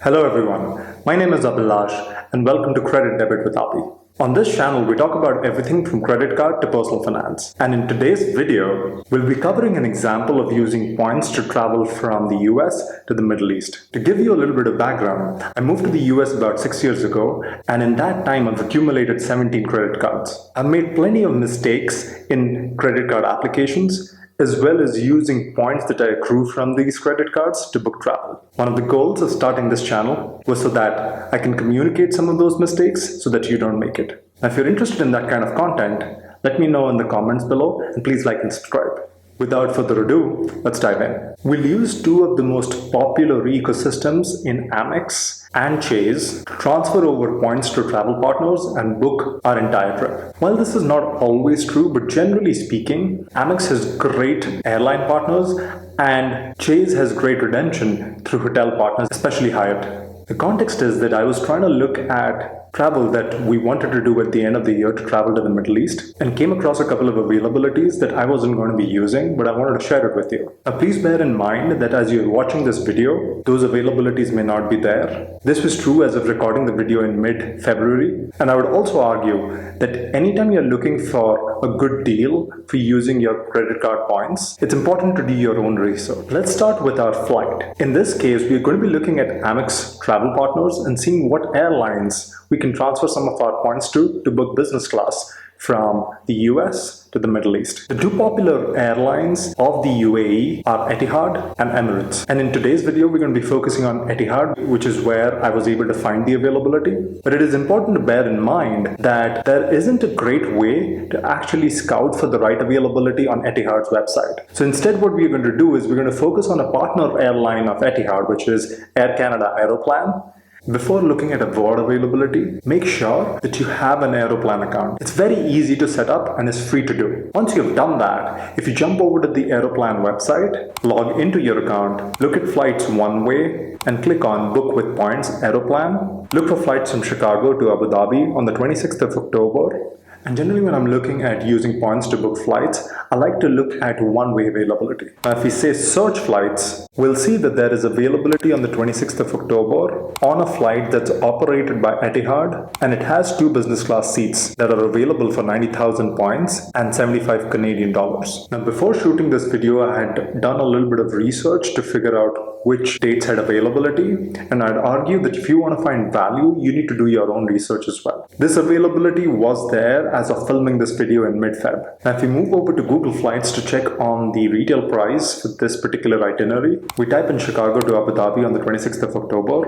Hello everyone, my name is Abhilash and welcome to Credit Debit with Abhi. On this channel, we talk about everything from credit card to personal finance. And in today's video, we'll be covering an example of using points to travel from the US to the Middle East. To give you a little bit of background, I moved to the US about 6 years ago, and in that time I've accumulated 17 credit cards. I've made plenty of mistakes in credit card applications, as well as using points that I accrue from these credit cards to book travel. One of the goals of starting this channel was so that I can communicate some of those mistakes so that you don't make it. Now, if you're interested in that kind of content, let me know in the comments below and please like and subscribe. Without further ado, let's dive in. We'll use two of the most popular ecosystems in Amex and Chase to transfer over points to travel partners and book our entire trip. While this is not always true, but generally speaking, Amex has great airline partners and Chase has great redemption through hotel partners, especially Hyatt. The context is that I was trying to look at travel that we wanted to do at the end of the year to travel to the Middle East and came across a couple of availabilities that I wasn't going to be using, but I wanted to share it with you. Now please bear in mind that as you're watching this video, those availabilities may not be there. This was true as of recording the video in mid-February, and I would also argue that anytime you're looking for a good deal for using your credit card points, it's important to do your own research. Let's start with our flight. In this case, we're going to be looking at Amex travel partners and seeing what airlines we can transfer some of our points to book business class from the US to the Middle East. The two popular airlines of the UAE are Etihad and Emirates. And in today's video, we're going to be focusing on Etihad, which is where I was able to find the availability. But it is important to bear in mind that there isn't a great way to actually scout for the right availability on Etihad's website. So instead, what we're going to do is we're going to focus on a partner airline of Etihad, which is Air Canada Aeroplan. Before looking at award availability, make sure that you have an Aeroplan account. It's very easy to set up and is free to do. Once you've done that, if you jump over to the Aeroplan website, log into your account, look at flights one way, and click on Book with Points Aeroplan. Look for flights from Chicago to Abu Dhabi on the 26th of October. And generally when I'm looking at using points to book flights, I like to look at one-way availability. Now if we say search flights, we'll see that there is availability on the 26th of October on a flight that's operated by Etihad, and it has two business class seats that are available for 90,000 points and 75 Canadian dollars. Now before shooting this video, I had done a little bit of research to figure out which dates had availability, and I'd argue that if you want to find value, you need to do your own research as well. This availability was there as of filming this video in mid-Feb. Now if we move over to Google Flights to check on the retail price for this particular itinerary, we type in Chicago to Abu Dhabi on the 26th of October,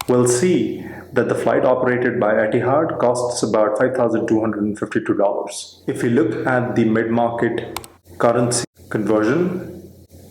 we'll see that the flight operated by Etihad costs about $5,252. If we look at the mid-market currency conversion,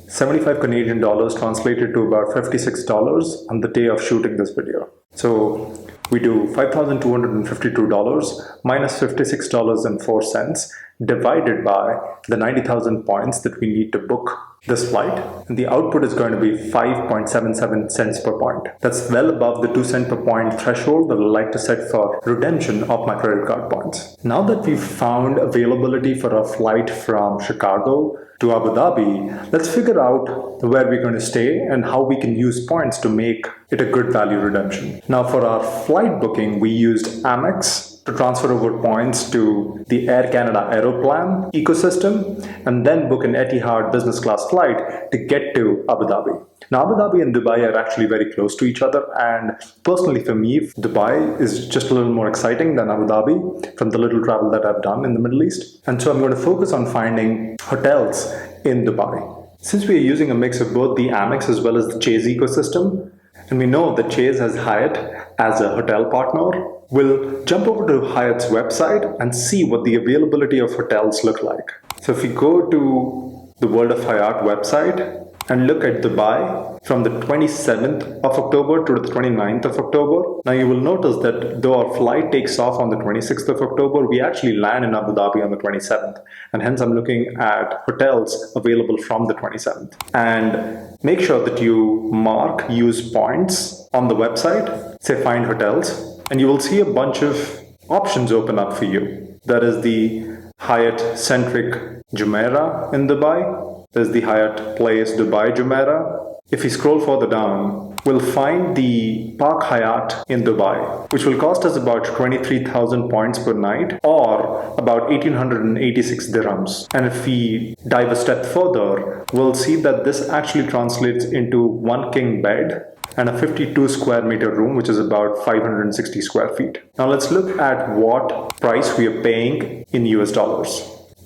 75 Canadian dollars translated to about $56 on the day of shooting this video. So we do $5,252 minus $56.04 divided by the 90,000 points that we need to book this flight, and the output is going to be 5.77 cents per point. That's well above the 2 cent per point threshold that I like to set for redemption of my credit card points. Now that we've found availability for a flight from Chicago to Abu Dhabi, let's figure out where we're going to stay and how we can use points to make it a good value redemption. Now for our flight booking, we used Amex to transfer over points to the Air Canada Aeroplan ecosystem and then book an Etihad business class flight to get to Abu Dhabi. Now Abu Dhabi and Dubai are actually very close to each other, and personally for me, Dubai is just a little more exciting than Abu Dhabi from the little travel that I've done in the Middle East. And so I'm going to focus on finding hotels in Dubai. Since we are using a mix of both the Amex as well as the Chase ecosystem, and we know that Chase has Hyatt as a hotel partner, we'll jump over to Hyatt's website and see what the availability of hotels look like. So if we go to the World of Hyatt website and look at Dubai from the 27th of October to the 29th of October, now you will notice that though our flight takes off on the 26th of October, we actually land in Abu Dhabi on the 27th. And hence I'm looking at hotels available from the 27th. And make sure that you mark use points on the website, say find hotels, and you will see a bunch of options open up for you. There is the Hyatt-centric Jumeirah in Dubai. There's the Hyatt Place Dubai Jumeirah. If we scroll further down, we'll find the Park Hyatt in Dubai, which will cost us about 23,000 points per night or about 1886 dirhams. And if we dive a step further, we'll see that this actually translates into one king bed and a 52 square meter room, which is about 560 square feet. Now let's look at what price we are paying in US dollars.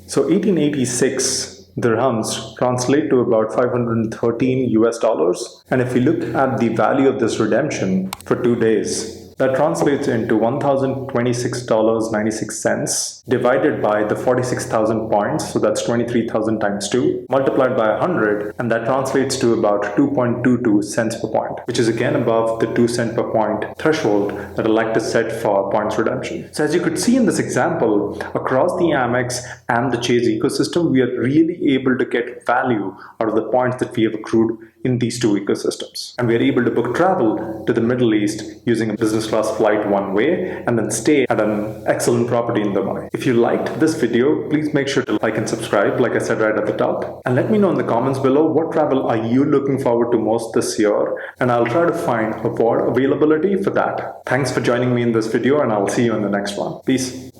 So 1886 dirhams translate to about 513 US dollars. And if we look at the value of this redemption for 2 days, that translates into $1,026.96 divided by the 46,000 points. So that's 23,000 times 2 multiplied by 100. And that translates to about 2.22 cents per point, which is again above the 2 cent per point threshold that I like to set for points redemption. So as you could see in this example, across the Amex and the Chase ecosystem, we are really able to get value out of the points that we have accrued in these two ecosystems. And we are able to book travel to the Middle East using a business class flight one way and then stay at an excellent property in Dubai. If you liked this video, please make sure to like and subscribe, like I said right at the top. And let me know in the comments below what travel are you looking forward to most this year, and I'll try to find award availability for that. Thanks for joining me in this video, and I'll see you in the next one. Peace.